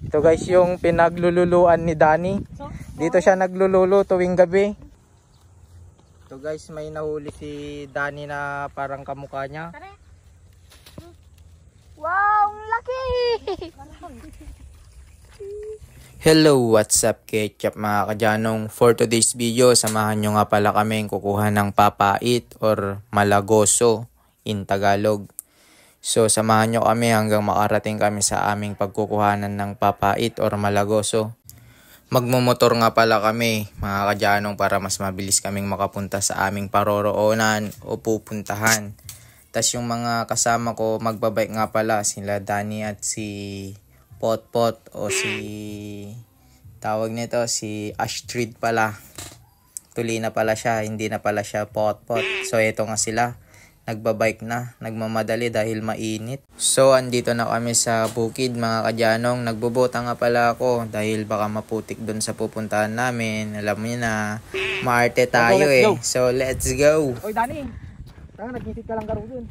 Ito guys yung pinaglululuan ni Danny. Dito siya naglululo tuwing gabi. Ito guys, may nahuli si Danny na parang kamukha niya. Wow, ang laki! Hello, what's up ketchup mga kadyanong? For today's video, samahan nyo nga pala kami kukuha ng papait or malagoso in Tagalog. So samahan nyo kami hanggang makarating kami sa aming pagkukuhanan ng papait or malagoso. Magmumotor nga pala kami mga kadyanong para mas mabilis kaming makapunta sa aming paroroonan o pupuntahan. Tas yung mga kasama ko magbabike nga pala, sila Danny at si Potpot o tawag nito si Astrid pala. Tuli na pala siya, hindi na pala siya Potpot. So eto nga sila, nagbabike na, nagmamadali dahil mainit. So andito na kami sa bukid mga kadyanong. Nagbobota nga pala ako dahil baka maputik doon sa pupuntahan namin. Alam mo na, maarte tayo So let's go. Oy Danny, nag-isip ka lang garo dun.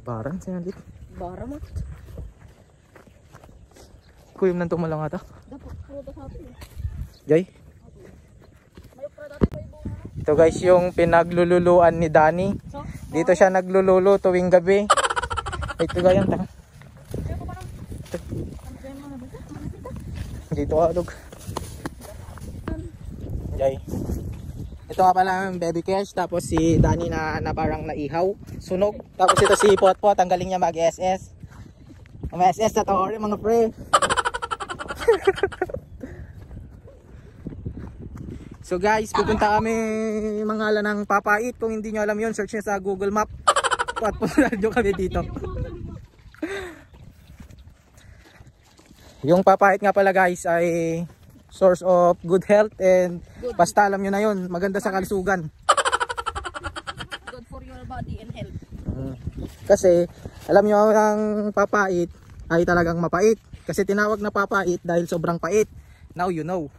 Baran siya dito. Bara mo. Kuyom nang tumalang ata. Dapat puro sa atin. Jay. Ito guys yung pinaglululuan ni Danny. Dito siya naglululo tuwing gabi. Ito gayang tanga. Dito alog. Jay. Ito nga pala ang baby cash, tapos si Danny na parang naihaw, sunog. Tapos ito si Potpot, ang galing niya mag-SS. Mag-SS na to, mga pre. So guys, pupunta kami Mangalan ng papait. Kung hindi nyo alam yun, search nyo sa Google Map. Potpot radio kami dito. Yung papait nga pala guys ay source of good health and basta alam nyo na yun, maganda sa kalusugan. Good for your body and health. Kasi alam nyo ang papait ay talagang mapait. Kasi tinawag na papait dahil sobrang pait. Now you know.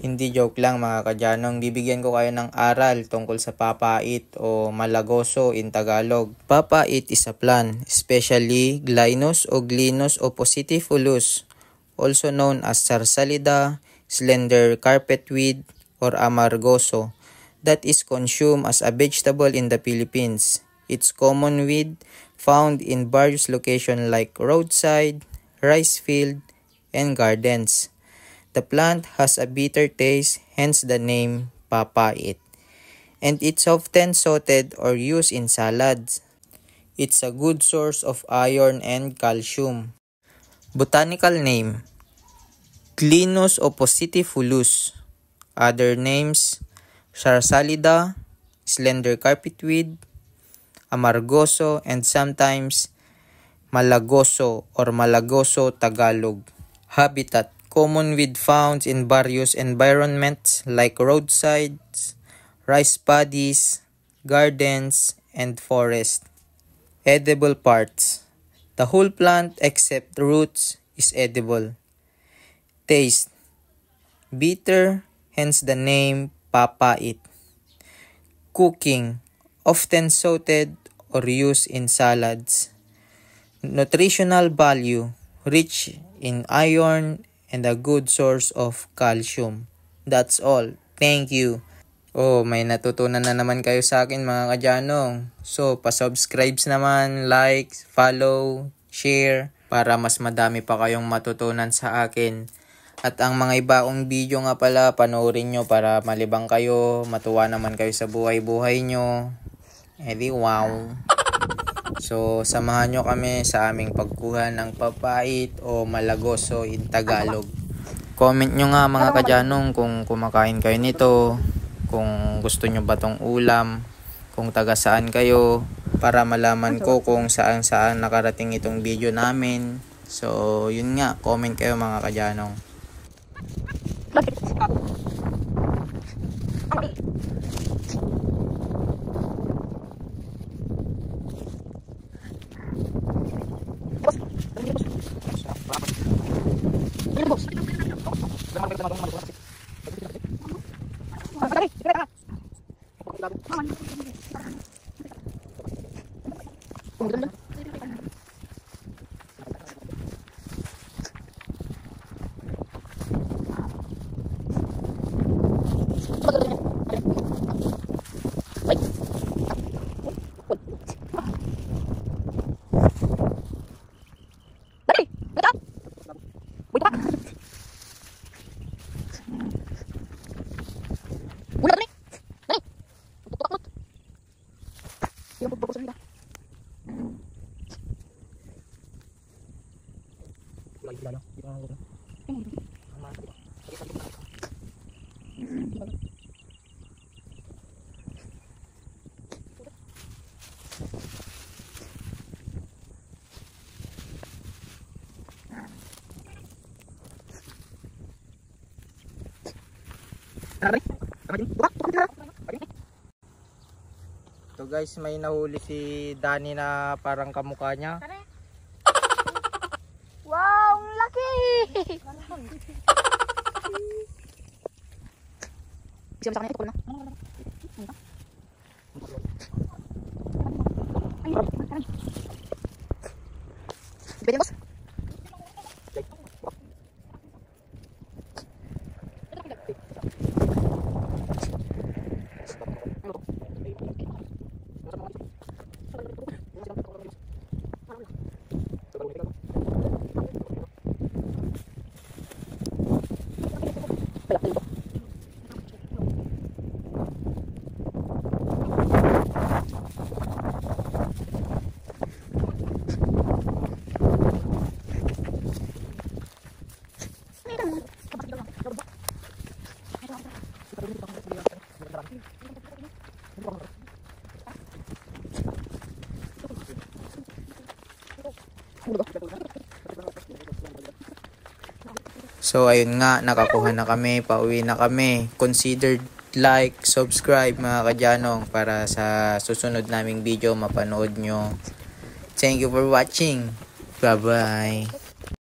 Hindi joke lang mga kadyanong, bibigyan ko kayo ng aral tungkol sa papait o malagoso in Tagalog. Papait is a plant, especially Glynos o Glinus oppositifulus, also known as Sarsalida, slender carpetweed, or amargoso, that is consumed as a vegetable in the Philippines. It's common weed found in various locations like roadside, rice field, and gardens. The plant has a bitter taste, hence the name papait, and it's often sauteed or used in salads. It's a good source of iron and calcium. Botanical name: Glinus oppositifulus. Other names: Sarsalida, slender carpetweed, amargoso, and sometimes malagoso or malagoso Tagalog. Habitat: common weed found in various environments like roadsides, rice paddies, gardens, and forest. Edible parts: the whole plant except roots is edible. Taste: bitter, hence the name papait. Cooking: often sauteed or used in salads. Nutritional value: rich in iron and a good source of calcium. That's all. Thank you. Oh, may natutunan na naman kayo sa akin mga kadyanong. So, pa-subscribe naman, like, follow, share, para mas madami pa kayong matutunan sa akin. At ang mga ibaong video nga pala, panoorin nyo para malibang kayo, matuwa naman kayo sa buhay-buhay nyo. Edi wow. So, samahan nyo kami sa aming pagkuha ng papait o malagoso in Tagalog. Comment nyo nga mga kadyanong kung kumakain kayo nito, kung gusto nyo ba tong ulam, kung taga saan kayo, para malaman ko kung saan nakarating itong video namin. So, yun nga, comment kayo mga kadyanong. So guys, may nahuli si Danny na parang kamukha niya. Wow, ang laki! Siya sa kanya, ito na. Pwede boss? So ayun nga, nakakuha na kami, pauwi na kami. Consider like, subscribe mga kadyanong para sa susunod naming video mapanood nyo. Thank you for watching. Bye bye.